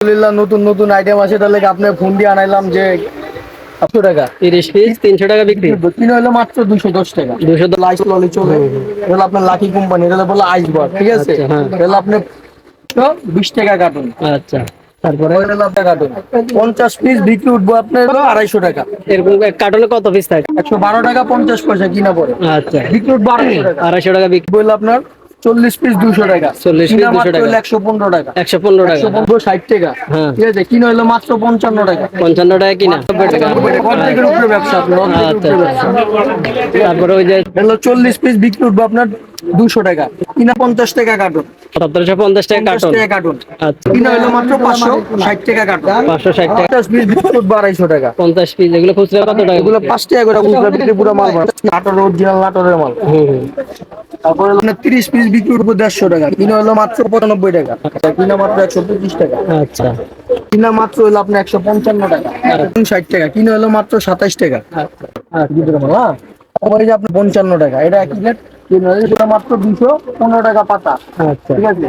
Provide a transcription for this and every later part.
আলহামদুলিল্লাহ নতুন নতুন আইটেম আছে তাহলে আপনি ফোন দিয়ে আনাইলাম যে 800 টাকা 30 পিস 300 টাকা বিক্রি। কিনে হলো মাত্র 210 টাকা। 210। লাইস ললি চলে, এটা হলো আপনার লাকি কোম্পানি, এটা বলে আইসবার, ঠিক আছে? আচ্ছা, হ্যাঁ। এটা হলো আপনি 20 টাকা কার্টুন। আচ্ছা, তারপরে ওইটা হলো আপনার কার্টুন 50 পিস বিক্রি উঠবো আপনার 250 টাকা। এরকম কার্টনে কত পিস থাকে? 112 টাকা 50 পয়সা কিনা পড়ে, আচ্ছা, বিক্রি উঠবো 250 টাকা। 250 টাকা বিক্রি। বললো আপনার 40 পিস 200 টাকা, 40 পিস কিনা 200 মাত্র টাকা। হলো 115 টাকা। 115 টাকা। 160 টাকা, হ্যাঁ। ঠিক আছে? কিনা হলো মাত্র 55 টাকা। 55 টাকা কিনা। 90 টাকা। অর্ধেকের উপরে ব্যবসা আপনার, অর্ধেকের আচ্ছা, উপরে ব্যবসা। তারপরে ওই যে হলো 40 পিস বিক্রি উঠবো আপনার 200 টাকা, কিনা 50 টাকা কার্টন। 1750 টাকা 50 কার্টন। টাকা কার্টন, আচ্ছা, কিনা হলো মাত্র 560 টাকা কার্টন। 560 টাকা। 50 পিস বিক্রি উঠবো 250 টাকা। 50 পিস এগুলো খুচরা কত টাকা? এগুলো 5 টাকা করে খুচরা বিক্রি, পুরো মাল নাটোর, অরিজিনাল নাটোরের মাল। হুম হুম। তারপরে আপনার 30 পিস বিক্রি উঠবো 150 টাকা, কিনা হলো মাত্র 95 টাকা, কিনা মাত্র 125 টাকা। আচ্ছা, কিনা মাত্র হলো আপনার 155 টাকা। 60 টাকা, কিনা হলো মাত্র 27 টাকা। আচ্ছা, হ্যাঁ, তারপরে যে আপনার 55 টাকা, এটা একই রেট, কিনা হলো সেটা মাত্র 215 টাকা পাতা। আচ্ছা। ঠিক আছে,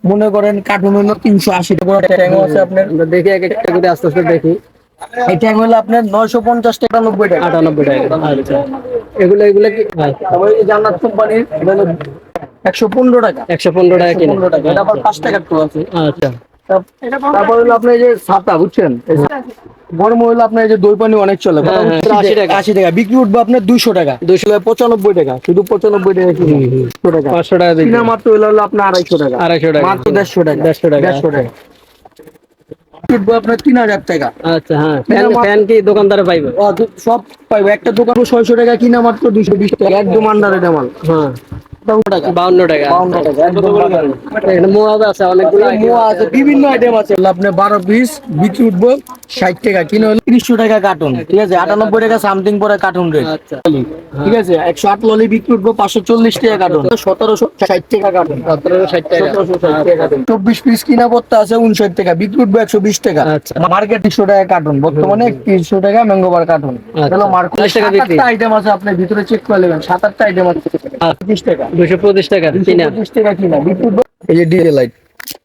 মনে করেন কার্টুন হলো 380 টাকা, ট্যাংও আছে আপনার। আমরা দেখি এক একটা করে আস্তে আস্তে দেখি। এই ট্যাং হলো আপনার 950 টাকা, 90 টাকা। 98 টাকা। আচ্ছা, এগুলো এগুলো কি? আচ্ছা, তারপরে এই জান্নাত কোম্পানির এটা হলো 115 টাকা। 115 টাকা কিনা। 115 টাকা, এটা আবার 5 টাকার তো আছে। আচ্ছা, তারপর হলো আপনার এই যে ছাতা, বুঝছেন? গরম হলো আপনার এই যে দই পানি অনেক চলে, হ্যাঁ, হ্যাঁ, 80 টাকা। 80 টাকা বিক্রি উঠবে আপনার 200 টাকা, 295 টাকা, শুধু 95 টাকা কিলো, 100 টাকা 500 টাকা বিক্রি। কিনা মাত্র হলো আপনার 250 টাকা, 250 টাকা। মাত্র 150 টাকা, 150 টাকা। 150 টাকা উঠবে আপনার 3000 টাকা। আচ্ছা, হ্যাঁ, ফ্যান ফ্যান কি দোকানদারে পাইবে? সব পাইবো, একটা দোকানে 600 টাকা, কিনা মাত্র 220 টাকা, একদম আন্ডারে মাল। হ্যাঁ, 52 টাকা, 52 টাকা। 52 টাকা, একদম বাজারে। এখানে মোয়াজ আছে অনেকগুলো। মোয়া আছে, বিভিন্ন আইটেম আছে। আপনি 12 পিস বিক্রি উঠবো 60 টাকা, কিনে হলো 300 টাকা কার্টন, ঠিক আছে? 98 টাকা সামথিং পরে কার্টন রেট। আচ্ছা, ঠিক আছে, 108 ললি বিক্রি উঠবো 540 টাকা কার্টন, 1760 টাকা কার্টন, 1760 টাকা। 1760 টাকা কার্টন। 24 পিস কিনা পড়তে আছে 59 টাকা, বিক্রি উঠবো 120 টাকা। আচ্ছা। মার্কেট 200 টাকা কার্টন, বর্তমানে 300 টাকা ম্যাঙ্গোবার কার্টন। আচ্ছা। মার্কেট 40 টাকা বিক্রি। 7-8টা আইটেম আছে, আপনি ভিতরে চেক করে নেবেন। 7-8টা আইটেম আছে, 25 টাকা, 225 টাকা কিনা। 225 টাকা কিনা, বিক্রি উঠবো। এই যে ডিজে লাইট,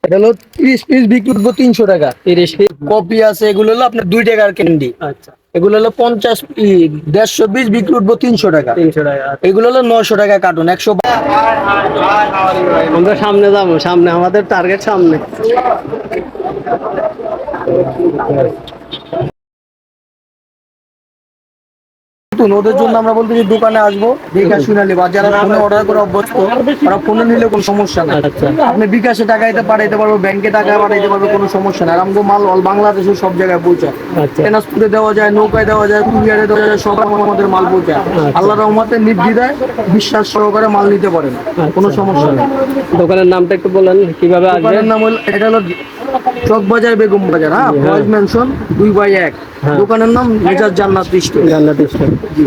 এটা হলো 30 পিস বিক্রি উঠবো 300 টাকা। 30 পিস। কপি আছে, এগুলো হলো আপনার 2 টাকার ক্যান্ডি। আচ্ছা, এগুলো হলো 150 পিস বিক্রি উঠবো 300 টাকা। 300 টাকা। এগুলো হলো 900 টাকা কার্টুন, 100। আমরা সামনে যাবো, সামনে আমাদের টার্গেট সামনে। ওদের জন্য আমরা বলতে যে দোকানে আসবো, দেখে শুনে নিবো। আর যারা ফোনে অর্ডার করে অভ্যস্ত, তারা ফোনে নিলে কোনো সমস্যা নাই। আচ্ছা। আপনি বিকাশে টাকা দিতে পাঠাইতে পারবো, ব্যাংকে টাকা পাঠাইতে পারবো, কোনো সমস্যা নাই। আমগো মাল অল বাংলাদেশের সব জায়গায় পৌঁছায়। আচ্ছা। ট্রান্সপোর্টে দেওয়া যায়, নৌকায় দেওয়া যায়, কুরিয়ারে দেওয়া যায়, সব আমাদের মাল পৌঁছায়। আল্লাহ রহমতে নির্দ্বিধায় বিশ্বাস সহকারে মাল নিতে পারেন, কোনো সমস্যা নেই। দোকানের নামটা একটু বলেন, কিভাবে আসবে? দোকানের নাম হলো, এটা হলো চক বাজার, বেগম বাজার, হ্যাঁ, ফয়েজ মেনশন 2/1। হ্যাঁ। দোকানের নাম মেজাজ জান্নাত স্টোর। জান্নাত স্টোর। জি।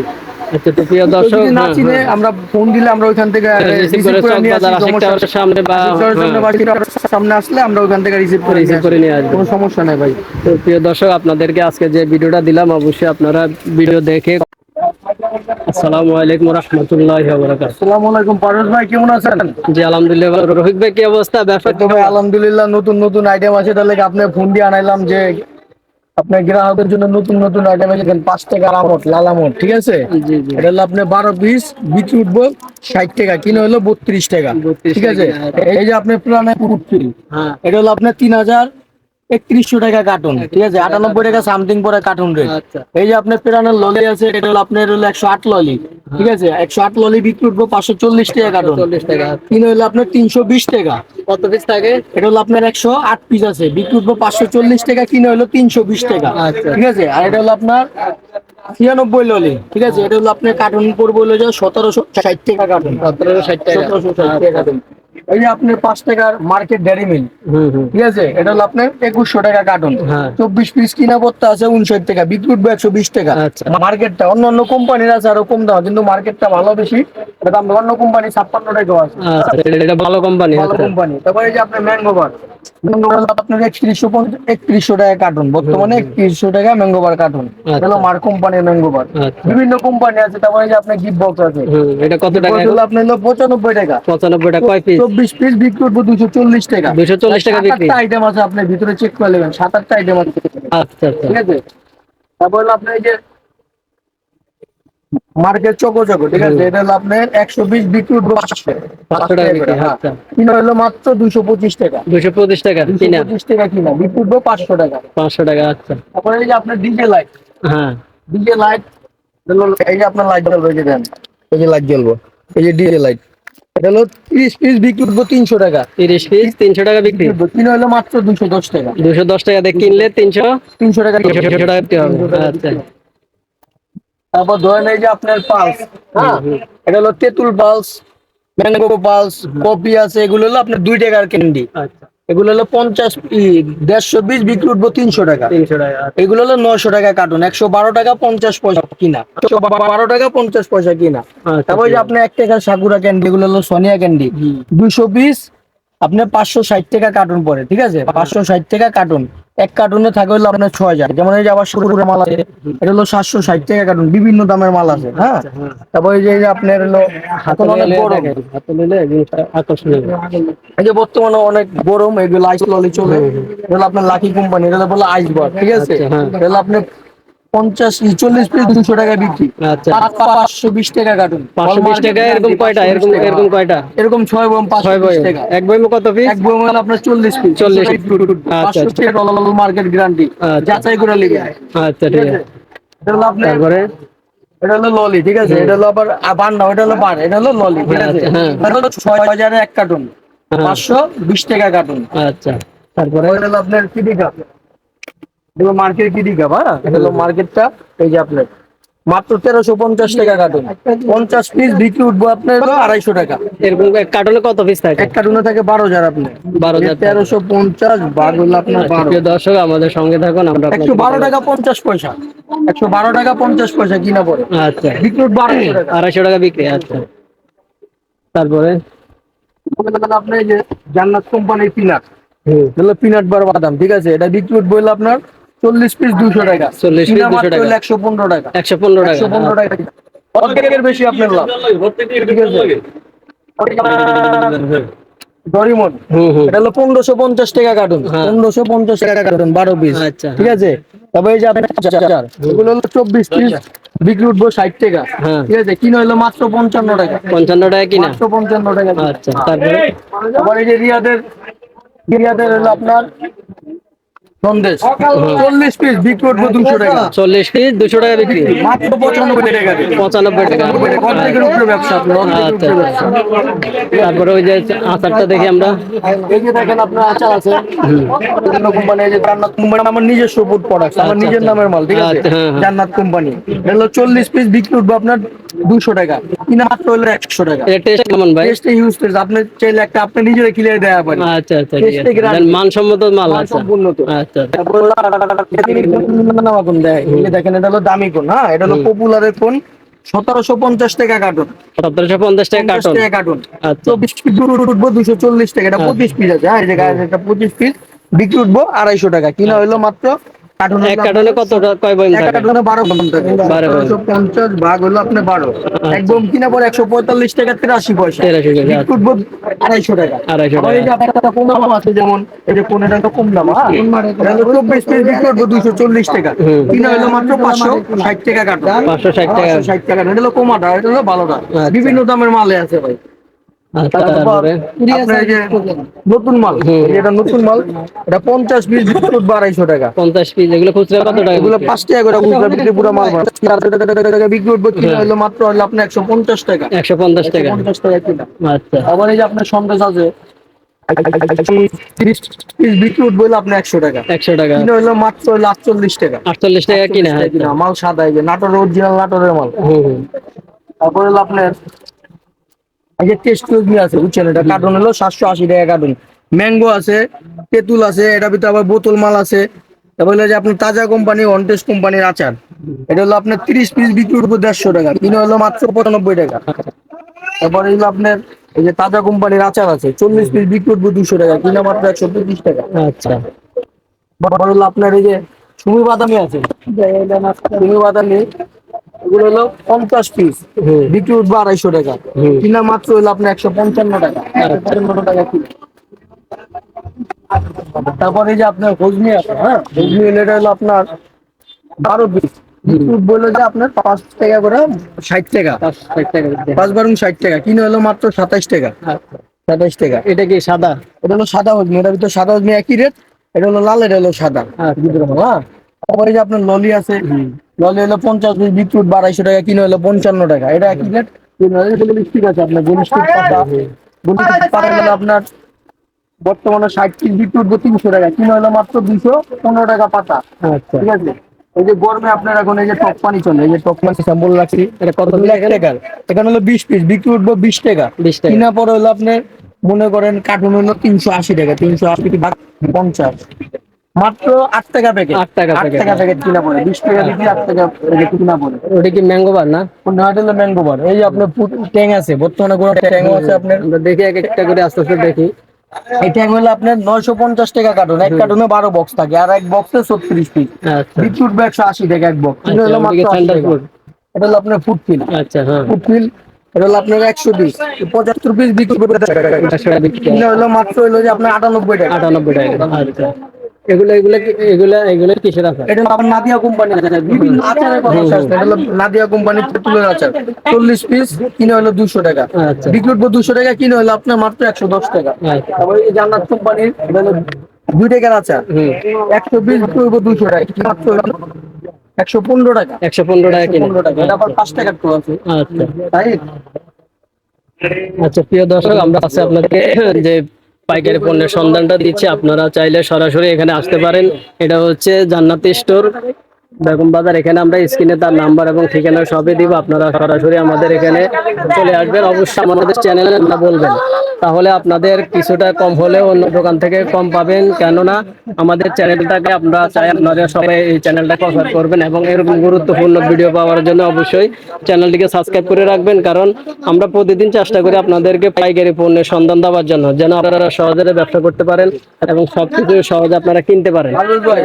আচ্ছা, তো প্রিয় দর্শক, যদি না চিনে আমরা ফোন দিলে আমরা ওইখান থেকে রিসিভ রিসিভ করে করে চক নিয়ে বাজার আসি, সমস্যা আশিকটার সামনে বা সামনে আসলে আমরা ওইখান থেকে রিসিভ করে নিয়ে আসবো। কোনো সমস্যা নাই ভাই। তো প্রিয় দর্শক, আপনাদেরকে আজকে যে ভিডিওটা দিলাম, অবশ্যই আপনারা ভিডিও দেখে। আসসালামু আলাইকুম রাহমাতুল্লাহি ওয়া বারাকাতুহু। আসসালামু আলাইকুম পারভেজ ভাই, কেমন আছেন? জি আলহামদুলিল্লাহ ভালো। রফিক ভাই, কি অবস্থা? ব্যবসা তো ভাই আলহামদুলিল্লাহ নতুন নতুন আইটেম আছে, তাহলে আপনি ফোন দিয়ে আনাইলাম যে আপনার গ্রাহকের জন্য নতুন নতুন আইটেম এনেছেন। 5 টাকা আমট, লাল আমট, ঠিক আছে? জি জি। এটা হলো আপনি 12 পিস বিক্রি উঠবো 60 টাকা, কিনে হলো 32 টাকা, 32 ঠিক আছে? টাকা। এই যে আপনার প্রাণে পুরুত্রি, হ্যাঁ, এটা হলো আপনার 3100 টাকা কার্টুন, ঠিক আছে? 98 টাকা সামথিং পরে কার্টুন রেট। আচ্ছা। এই যে আপনার প্রাণের ললি আছে, এটা হলো আপনার হলো 108 ললি, ঠিক আছে? 108 ললি বিক্রি উঠবো 540 টাকা কার্টুন, 40 টাকা। কিনে হলো আপনার 320 টাকা। কত পিস থাকে? এটা হলো আপনার 108 পিস আছে, বিক্রি উঠবো 540 টাকা, কিনে হলো 320 টাকা, আচ্ছা। ঠিক আছে? আর এটা হলো আপনার 96 ললি, ঠিক আছে? এটা হলো আপনার কার্টুন পড়বো হলো যে 1760 টাকা কার্টুন, 1760 টাকা। 1760 টাকা কার্টুন। এই যে আপনার 5 টাকার মার্কেট ডেয়ারি মিল, ঠিক আছে? এটা হলো আপনার 2100 টাকা কার্টুন, হ্যাঁ। 24 পিস কিনা পড়তে আছে 59 টাকা, বিক্রি উঠবে 120 টাকা। আচ্ছা। মার্কেটটা অন্য অন্য কোম্পানির আছে আরো কম দাম, কিন্তু মার্কেটটা ভালো বেশি। এটা অন্য কোম্পানি 56 টাকা আছে, আচ্ছা, এটা ভালো কোম্পানি। ভালো কোম্পানি। তারপরে এই যে আপনার ম্যাঙ্গোবার, আপনার 3100 টাকা কার্টুন, বর্তমানে 3100 টাকা ম্যাঙ্গোবার কার্টুন। এটা হলো মার কোম্পানির ম্যাঙ্গোবার। আচ্ছা। বিভিন্ন কোম্পানি আছে। তারপরে এই যে আপনার গিফট বক্স আছে, এটা কত টাকা? আপনার হলো 95 টাকা। 95 টাকা। কয় পিস? 24 পিস বিক্রি করবো 240 টাকা। 240 টাকা বিক্রি। 7-8টা আইটেম আছে, আপনি ভিতরে চেক করে নেবেন, 7-8টা আইটেম আছে। আচ্ছা আচ্ছা ঠিক আছে, তারপর হলো আপনার এই যে মার্কেট চকো চকো, ঠিক আছে, এটা হলো আপনার 120 বিক্রি করবো 500 টাকা। 500 টাকা বিক্রি। হ্যাঁ, আচ্ছা, কিনা হলো মাত্র 225 টাকা। 225 টাকা কিনা, 225 টাকা কিনা, বিক্রি করবো 500 টাকা। 500 টাকা। আচ্ছা, তারপরে এই যে আপনার ডিজে লাইট, হ্যাঁ ডিজে লাইট, এই যে আপনার লাইট জ্বলবে, এই যে দেন, এই যে লাইট জ্বলবো, এই যে ডিজে লাইট, এটা হলো 30 পিস বিক্রি করবো 300 টাকা। 30 পিস 300 টাকা বিক্রি। কিনা হলো মাত্র 210 টাকা। 210 টাকা দিয়ে কিনলে 300 300 টাকা 300 টাকা দিতে হবে। আচ্ছা, তারপর ধরেন এই যে আপনার পালস, হ্যাঁ, এটা হলো তেঁতুল পালস, ম্যাঙ্গো পালস, কপি আছে, এগুলো হলো আপনার 2 টাকার ক্যান্ডি। আচ্ছা, এগুলো হলো 150 বিক্রি উঠবো 300 টাকা। 300 টাকা। এগুলো হলো 900 টাকা কার্টুন, 112 টাকা 50 পয়সা কিনা, 112 টাকা 50 পয়সা কিনা। আচ্ছা, তারপর যে আপনার 1 টাকার সাকুরা ক্যান্ডি, এগুলো হলো সোনিয়া ক্যান্ডি, 200 পিস আপনার 560 টাকা কার্টুন পড়ে। ঠিক আছে, 560 টাকা কার্টুন। এক কার্টুনে থাকে হলো আপনার 6000। যেমন এই যে আবার শুরুর মাল আছে, এটা হলো 760 টাকা কার্টুন, বিভিন্ন দামের মাল আছে। হ্যাঁ, তারপর এই যে আপনার হলো এখন অনেক গরম, হাতে নিলে জিনিসটা আকর্ষণীয়। এই যে বর্তমানে অনেক গরম, এগুলো আইস ললি চলে, এগুলো আপনার লাকি কোম্পানি, এটা বলে আইস বার। ঠিক আছে, আচ্ছা, হ্যাঁ। এগুলো আপনার 40 পিস 200 টাকা বিক্রি। আচ্ছা, 520 টাকা কার্টুন, 520 টাকা। এরকম কয়টা? এরকম কয়টা? এরকম 6 বয়ম 6 বই। 520 টাকা। এক বইমে কত পিস? এক বয়ম হলো আপনার 40 পিস। 40। আচ্ছা, 500 টাকা মার্কেট গ্যারান্টি, আচ্ছা। যাচাই করে লিখে। আচ্ছা, ঠিক আছে। এটা হলো আপনার, তারপরে এটা হলো ললি। ঠিক আছে, এটা হলো আবার বান না, এটা হলো বার, এটা হলো ললি। ঠিক আছে, আচ্ছা, হ্যাঁ। এটা হলো 6000 এক কার্টুন, হ্যাঁ। 520 টাকা কার্টুন। আচ্ছা, তারপরে এটা হলো আপনার কিডি কাপ, এগুলো মার্কেট কিডি কাপ। হ্যাঁ, এটা হলো মার্কেটটা, এই যে আপনার মাত্র 1350 টাকা কার্টুন, 50 পিস বিক্রি উঠবো আপনার হলো 250 টাকা। এরকম এক কার্টনে কত পিস থাকে? এক কার্টুনে থাকে 12,000। আপনার 12,000 1350 ভাগ হলো আপনার আচ্ছা, 12, প্রিয় দর্শক আমাদের সঙ্গে থাকুন, আমরা 112 টাকা 50 পয়সা, 112 টাকা 50 পয়সা কিনা পড়ে, আচ্ছা, বিক্রি উঠবো 250 টাকা। 250 টাকা বিক্রি। আচ্ছা, তারপরে আপনার এই যে জান্নাত কোম্পানির পিনাট, হুম, হলো পিনাট বার বাদাম। ঠিক আছে, এটা বিক্রি উঠবো হলো আপনার 40 পিস 200 টাকা, 40 পিস কিনা 200 মাত্র টাকা। হলো 115 টাকা। 115 টাকা। 115 টাকা, অর্ধেকের বেশি আপনার লাভ। ঠিক আছে, ডরিমন, হুম হুম, এটা হলো 1550 টাকা কার্টুন, হ্যাঁ। 1550 টাকা কার্টুন, 12 পিস। আচ্ছা, ঠিক আছে, তবে এই যে আপনার চার্জার, এগুলো হলো 24 পিস বিক্রি উঠবো 60 টাকা। হ্যাঁ। ঠিক আছে, কিনা হলো মাত্র 55 টাকা, 55 টাকা কিনা। মাত্র 55 টাকা। আচ্ছা, তারপরে আবার এই যে রিয়াদের হলো আপনার সন্দেশ, 40 পিস বিক্রি উঠবো 200 টাকা, 40 পিস 200 টাকা বিক্রি। মাত্র 95 টাকা দিয়ে। 95 টাকা। অর্ধেকের উপরে ব্যবসা আপনার, অর্ধেকের আচ্ছা, উপরে ব্যবসা। তারপরে ওই যে আচারটা দেখি আমরা। এই যে দেখেন আপনার আচার আছে, বিভিন্ন কোম্পানি, এই যে জান্নাত কোম্পানি আমার নিজস্ব ফুড প্রোডাক্ট, আমার আচ্ছা, নিজের আচ্ছা। নামের মাল। ঠিক আছে, আচ্ছা, হ্যাঁ, হ্যাঁ। জান্নাত কোম্পানি, এটা হলো 40 পিস বিক্রি উঠবো আপনার 200 টাকা, কিনা মাত্র হলো 100 টাকা। এটা টেস্ট কেমন ভাই? টেস্টে ইউজ করে আপনি চাইলে একটা আপনি নিজেরে খিলিয়ে দেওয়া পারেন। আচ্ছা আচ্ছা, ঠিক টেস্টে আছে। গ্রান্ড, মানসম্মত মাল। আচ্ছা সম্পূর্ণ তো। আচ্ছা, তারপর হলো নামাকুন দেয়, এই যে দেখেন এটা হলো দামি কোন। হ্যাঁ, এটা হলো পপুলারের কোন, 1750 টাকা কার্টুন, 1750 টাকা 50 কার্টন। টাকা কার্টুন। আচ্ছা, 24 পিস উঠবো 240 টাকা, এটা 25 পিস আছে। হ্যাঁ, এই যে গায়ে এটা 25 পিস বিক্রি উঠবো 250 টাকা, কিনা হইলো মাত্র কার্টুন। এক কার্টনে কত কয় বই এক থাকে? কার্টুনে 12 গ্রাম থাকে, 12 গ্রাম। 1750 ভাগ হলো আপনার 12, একদম কিনা পরে 145 টাকা 83 পয়সা, 83 টাকা। বিক্রি উঠবো 250 টাকা। 250 আবার এই যে আপনার একটা কম দাম আছে, যেমন এই যে কোনটা তো কম দাম। হ্যাঁ, এটা হলো 24 পিস বিক্রি উঠবো 240 টাকা, কিনা হলো মাত্র 560 টাকা কার্টুন, 560 টাকা। 560 টাকা। এটা হলো কমাটা, এটা হলো ভালোটা, আচ্ছা। বিভিন্ন দামের মালে আছে ভাই। আচ্ছা, তারপর তারপরে আপনার এই যে নতুন মাল, এই যে এটা নতুন মাল, এটা 50 পিস বিক্রি উঠবো 250 টাকা। 50 পিস। এগুলো খুচরা কত টাকা? এগুলো 5 টাকা করে খুচরা বিক্রি, পুরো মাল টাকা বিক্রি উঠবো, কিনা হলো মাত্র হলো আপনার 150 টাকা, 150 টাকা। 150 টাকা কিনা। আচ্ছা, আবার এই যে আপনার সন্দেশ আছে, 30 পিস বিক্রি উঠবো হলো আপনার 100 টাকা, 100 টাকা। কিনা হলো মাত্র হলো 48 টাকা, 48 টাকা কিনা। 48 টাকা কিনা। আচ্ছা, মাল সাদা, এই যে নাটোরের অরিজিনাল নাটোরের মাল। হুম হুম, তারপর হলো আপনার এই যে টেস্ট আছে, বুঝছেন, এটা কার্টন হলো 780 টাকা কার্টন। ম্যাঙ্গো আছে, তেঁতুল আছে, এটা ভিতরে আবার বোতল মাল আছে। তারপর হলো যে আপনার তাজা কোম্পানি, অনটেস্ট কোম্পানির আচার, এটা হলো আপনার 30 পিস বিক্রি করবো 150 টাকা, কিনা হলো মাত্র 95 টাকা। তারপরে হলো আপনার এই যে তাজা কোম্পানির আচার আছে, 40 পিস বিক্রি করবো 200 টাকা, কিনা মাত্র 125 টাকা। আচ্ছা, তারপর হলো আপনার এই যে সুমি বাদামি আছে, সুমি বাদামি এগুলো হলো 50 পিস, হুম বিক্রি উঠবে 250 টাকা, হুম কিনা মাত্র হলো আপনার 155 টাকা, 155 টাকা কিলো। তারপরে এই যে আপনার হজমি আছে, হ্যাঁ হজমি এটা হলো আপনার 12 পিস, বিক্রি উঠবে হলো যে আপনার 5 টাকা করে, 60 টাকা, 5 টাকা দিতে। 5 × 60 টাকা, কিনে হলো মাত্র 27 টাকা, আচ্ছা 27 টাকা। এটা কি সাদা? এটা হলো সাদা হজমি, এটার ভিতরে সাদা হজমি একই রেট, এটা হলো লাল, এটা হলো সাদা। আচ্ছা হ্যাঁ, তারপরে যে আপনার ললি আছে, হুম ললি হলো 50 পিস, বিক্রি উঠবে 250 টাকা, কিনে হলো 55 টাকা, এটা একই রেট। ঠিক আছে, আপনার গলিষ্ঠিক পাতা, গলিষ্ঠিক পাতা হলো আপনার বর্তমানে 60 পিস, বিক্রি উঠবে 300 টাকা, কিনে হলো মাত্র 215 টাকা পাতা। আচ্ছা ঠিক আছে, এই যে গরমে আপনার এখন এই যে টক পানি চলে, এই যে টক পানি স্যাম্পল রাখছি, এটা কত এটা হলো 1 টাকার, এখানে হলো 20 পিস, বিক্রি উঠবে 20 টাকা, 20 টাকা। কিনা পরে হলো আপনার মনে করেন কার্টুন হলো 380 টাকা, 380 কি ভাগ 50, মাত্র 8 টাকা প্যাকেট, 8 টাকা 8 প্যাকেট। টাকা প্যাকেট কিনা পড়ে, 20 টাকা বিক্রি, 8 টাকা প্যাকেট কিনা পড়ে। ওটা কি ম্যাঙ্গো বার না? নয়টা হলো ম্যাঙ্গো বার, এই যে আপনার ট্যাং আছে, বর্তমানে কোনো ট্যাংও আছে আপনার, আমরা দেখি এক একটা করে আস্তে আস্তে দেখি। এই ট্যাং হলো আপনার 950 টাকা কার্টুন, এক কার্টুনে 12 বক্স থাকে, আর এক বক্সে 36 পিস, আচ্ছা বিক্রি উঠবে 180 টাকা এক বক্স, কিনে আচ্ছা হলো মাত্র ওদিকে 80 সেন্টার টাকা। ফুড। এটা হলো আপনার ফুড ফিল, আচ্ছা হ্যাঁ ফুড ফিল, এটা হলো আপনার 100 পিস, 75 পিস বিক্রি করবে, 500 টাকা বিক্রি হয়। কিনে হলো মাত্র হলো যে আপনার 98 টাকা। 98 টাকা। আচ্ছা এগুলো কিসের আচার? এটা হলো আপনার নাদিয়া কোম্পানি আছে, বিভিন্ন আচারের কথা শেষ নেই। এটা হলো নাদিয়া কোম্পানির তেঁতুলের আচার, 40 পিস, কিনে হলো 200 টাকা, আচ্ছা বিক্রি উঠবে 200 টাকা, কিনে হলো আপনার মাত্র 110 টাকা। আচ্ছা তারপরে এই জান্নাত কোম্পানির, এটা হলো 2 টাকার আচার, 100 পিস বিক্রি করবে 200 টাকা, মাত্র 115 টাকা, 115 টাকা কিনে। 115 টাকা, এটা আবার 5 টাকার তো আছে, আচ্ছা তাই। আচ্ছা প্রিয় দর্শক, আমরা আছে আপনাদেরকে যে পাইকারি পণ্যের সন্ধানটা দিচ্ছি, আপনারা চাইলে সরাসরি এখানে আসতে পারেন। এটা হচ্ছে জান্নাত স্টোর, বেগম বাজার। এখানে আমরা স্ক্রিনে তার নাম্বার এবং ঠিকানা সবই দিব, আপনারা সরাসরি আমাদের এখানে চলে আসবেন। অবশ্যই আমাদের চ্যানেলে না বলবেন, তাহলে আপনাদের কিছুটা কম হলেও অন্য দোকান থেকে কম পাবেন। কেননা আমাদের চ্যানেলটাকে আমরা চাই আপনারা সবাই এই চ্যানেলটা কভার করবেন, এবং এরকম গুরুত্বপূর্ণ ভিডিও পাওয়ার জন্য অবশ্যই চ্যানেলটিকে সাবস্ক্রাইব করে রাখবেন। কারণ আমরা প্রতিদিন চেষ্টা করি আপনাদেরকে পাইকারি পণ্যের সন্ধান দেওয়ার জন্য, যেন আপনারা সহজে ব্যবসা করতে পারেন এবং সবকিছু সহজে আপনারা কিনতে পারেন।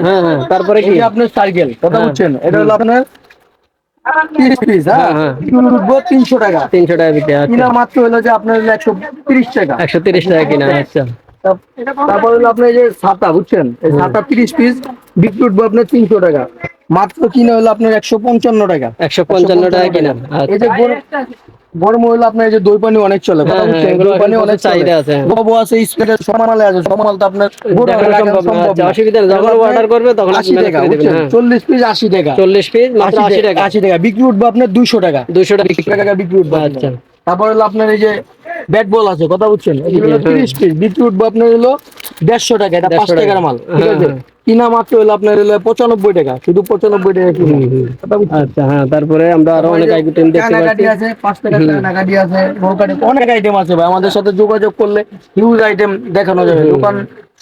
হ্যাঁ হ্যাঁ, তারপরে কি? এই যে আপনার সাইকেল কথা হ্যাঁ। বুঝছেন, এটা হলো আপনার 30 পিস, হ্যাঁ হ্যাঁ। বিক্রি উঠবে 300 টাকা, 300 টাকা বিক্রি। আচ্ছা কিনা মাত্র হলো যে আপনার হলো 130 টাকা। 130 টাকা কিনা। আচ্ছা তারপর হলো আপনার এই যে ছাতা বুঝছেন, এই ছাতা 30 পিস, বিক্রি উঠবে আপনার 300 টাকা, মাত্র কিনা হলো আপনার 155 টাকা, 155 টাকা কিনা। এই যে গরম হলো আপনার এই যে দই পানি অনেক চলে, কথা হ্যাঁ, বুঝছেন, এগুলো দই পানি এখন অনেক চাহিদা চাহিদা আছে। আছে, গবো আছে, স্প্রেড সমালে আছে, সমাল তো আপনার গরু দেখানো রাখা সম্ভব না। সম্ভব আচ্ছা, না। অসুবিধা নেই, যখন এটা অর্ডার আপনার করবে তখন 80 ম্যানেজ টাকা করে দিবেন। বুঝছেন, হ্যাঁ 40 পিস 80 টাকা, 40 পিস মাত্র 80 টাকা। 80 টাকা, বিক্রি উঠবে আপনার 200 টাকা, 200 টাকা বিক্রি। 200 টাকা বিক্রি উঠবে আপনার। আচ্ছা তারপর হলো আপনার এই যে ব্যাট বল আছে, কথা বুঝছেন, এগুলো হলো হ্যাঁ। 30 পিস, বিক্রি উঠবে আপনার হলো 150 টাকা, এটা 5 150 টাকা। টাকার মাল, ঠিক হ্যাঁ, আছে, হ্যাঁ। কিনা মাত্র হলো আপনার হলো 95 টাকা, শুধু 95 টাকা কিনা, কথা বুঝছেন। আচ্ছা হ্যাঁ, তারপরে আমরা আরো অনেক আইটেম দেখতে চায়না পাচ্ছি। কাঠি আছে, 5 টাকার চায়না কাঠি আছে, নৌকাঠি, অনেক আইটেম আছে ভাই, আমাদের সাথে যোগাযোগ করলে হিউজ আইটেম দেখানো যাবে, দোকান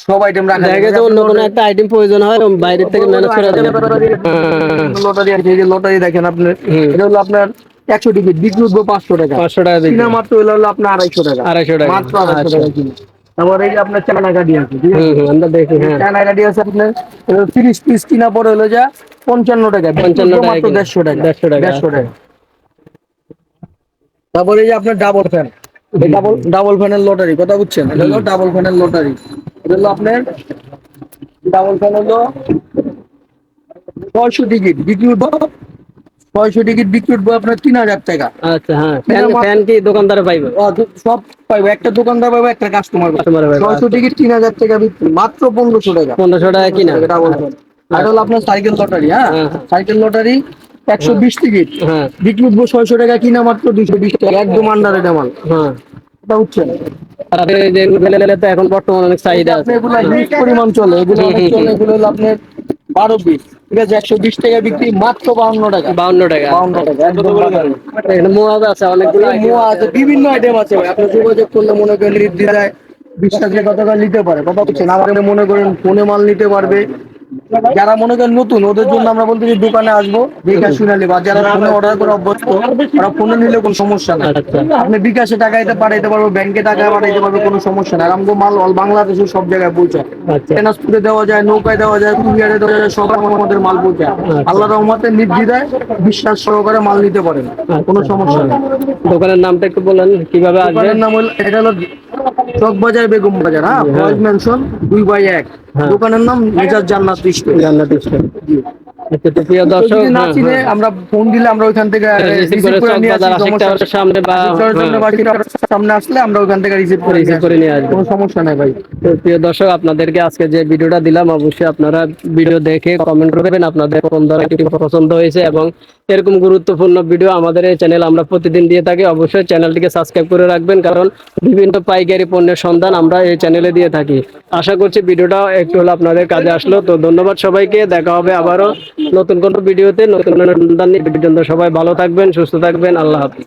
সব আইটেম রাখা দেখা যাবে। গেছে অন্য কোনো একটা আইটেম প্রয়োজন হয়, বাইরের থেকে ম্যানেজ করা যাবে। লটারি আছে, এই যে লটারি দেখেন আপনার, হুম। এটা হলো আপনার 100 টিকিট, বিক্রি উঠবে 500 টাকা, 500 টাকা বিক্রি। কিনা মাত্র হলো আপনার 250 টাকা, 250 টাকা। মাত্র 250 আচ্ছা। টাকা কিনা। তারপর এই যে আপনার চায়না কাঠি আছে, ঠিক আছে, আমরা দেখি। হ্যাঁ চায়না কাঠি আছে আপনার 30 পিস, কিনা পরে হলো যা 55 টাকা, বিক্রি 55 উঠবে টাকা মাত্র কিনা। 150 টাকা, 150 টাকা। 150 টাকা। তারপরে এই যে আপনার ডাবল ফ্যান, ডাবল ফ্যানের লটারি, কথা বুঝছেন, এটা হলো ডাবল ফ্যানের লটারি, এটা হলো আপনার ডাবল ফ্যান হলো 600 টিকিট, বিক্রি উঠবো 600 টিকিট, বিক্রি উঠবো আপনার 3000 টাকা। আচ্ছা হ্যাঁ, ফ্যান কি দোকানদারে পাইবে? সব পাইবো, একটা দোকানদার পাইবো, একটা কাস্টমার কাস্টমারে পাইবে। 600 টিকিট 3000 টাকা বিক্রি, মাত্র 1500 টাকা, 1500 টাকা কিনা। Double fan. আর হলো আপনার সাইকেল লটারি, হ্যাঁ হ্যাঁ। সাইকেল লটারি 120 টিকিট, হ্যাঁ বিক্রি উঠবো 600 টাকা, কিনা মাত্র 220 টাকা, একদম আন্ডারে মাল, হ্যাঁ। এটা বুঝছেন। তারপরে যে এগুলো তো এখন বর্তমানে অনেক চাহিদা আছে। এগুলো হিউজ পরিমাণ চলে, এগুলো অনেক চলে, এগুলো হলো আপনার 12 পিস, ঠিক আছে, 120 টাকা বিক্রি, মাত্র 52 টাকা, 52 টাকা। 52 টাকা একদম বাজারে। এখানে মোয়াজ আছে অনেকগুলো item মোয়া আছে, বিভিন্ন আইটেম আছে ভাই, আপনি যোগাযোগ করলে মনে করেন নির্দ্বিধায় বিশ্বাসের কথা নিতে পারে, কথা বলছেন, আমাদের মনে করেন ফোনে মাল নিতে পারবে, যারা মনে করেন নতুন ওদের জন্য আমরা বলতে যে দোকানে আসবো দেখে শুনে নিবো, আর যারা ফোনে অর্ডার করে অভ্যস্ত ওরা ফোনে নিলে কোনো সমস্যা নাই। আচ্ছা আপনি বিকাশে টাকা দিতে পাঠাইতে পারবো, ব্যাংকে টাকা পাঠাইতে পারবে, কোনো সমস্যা নাই। আর আমগো মাল অল বাংলাদেশের সব জায়গায় পৌঁছায়, আচ্ছা ট্রান্সপোর্টে দেওয়া যায়, নৌকায় দেওয়া যায়, কুরিয়ারে দেওয়া যায়, সব আমাদের মাল পৌঁছায়। আল্লাহ রহমতে নির্দ্বিধায় বিশ্বাস সহকারে মাল নিতে পারেন, কোনো সমস্যা নেই। দোকানের নামটা একটু বলেন কিভাবে আসবে? দোকানের নাম হলো, এটা হলো চক বাজার বেগম বাজার, হ্যাঁ, ফয়েজ ম্যানশন 2/1। হ্যাঁ। দোকানের নাম মেজাজ জান্নাত স্টোর। জান্নাত স্টোর। আচ্ছা তো প্রিয় কেউ দর্শক, যদি না হ্যাঁ চিনে হ্যাঁ আমরা ফোন দিলে আমরা ওইখান থেকে রিসিভ রিসিভ করে করে চক নিয়ে আসি, বাজার আশিক সমস্যা টাওয়ারের সামনে বা নেই। বাকিটা সামনে আসলে আমরা ওইখান থেকে রিসিভ করে রিসিভ করে নিয়ে আসবো। কোনো সমস্যা নাই ভাই। তো প্রিয় দর্শক, আপনাদেরকে আজকে যে ভিডিওটা দিলাম অবশ্যই আপনারা ভিডিও দেখে কমেন্ট করবেন আপনাদের কোন ধরনের কি পছন্দ হয়েছে, এবং এরকম গুরুত্বপূর্ণ ভিডিও আমাদের এই চ্যানেল আমরা প্রতিদিন দিয়ে থাকি। অবশ্যই চ্যানেলটিকে সাবস্ক্রাইব করে রাখবেন, কারণ বিভিন্ন পাইকারি পণ্যের সন্ধান আমরা এই চ্যানেলে দিয়ে থাকি। আশা করছি ভিডিওটা একটু হলো আপনাদের কাজে আসলো। তো ধন্যবাদ সবাইকে, দেখা হবে আবারও নতুন কোনো ভিডিওতে নতুন কোনো সন্ধান নিয়ে। সবাই ভালো থাকবেন, সুস্থ থাকবেন, আল্লাহ হাফিজ।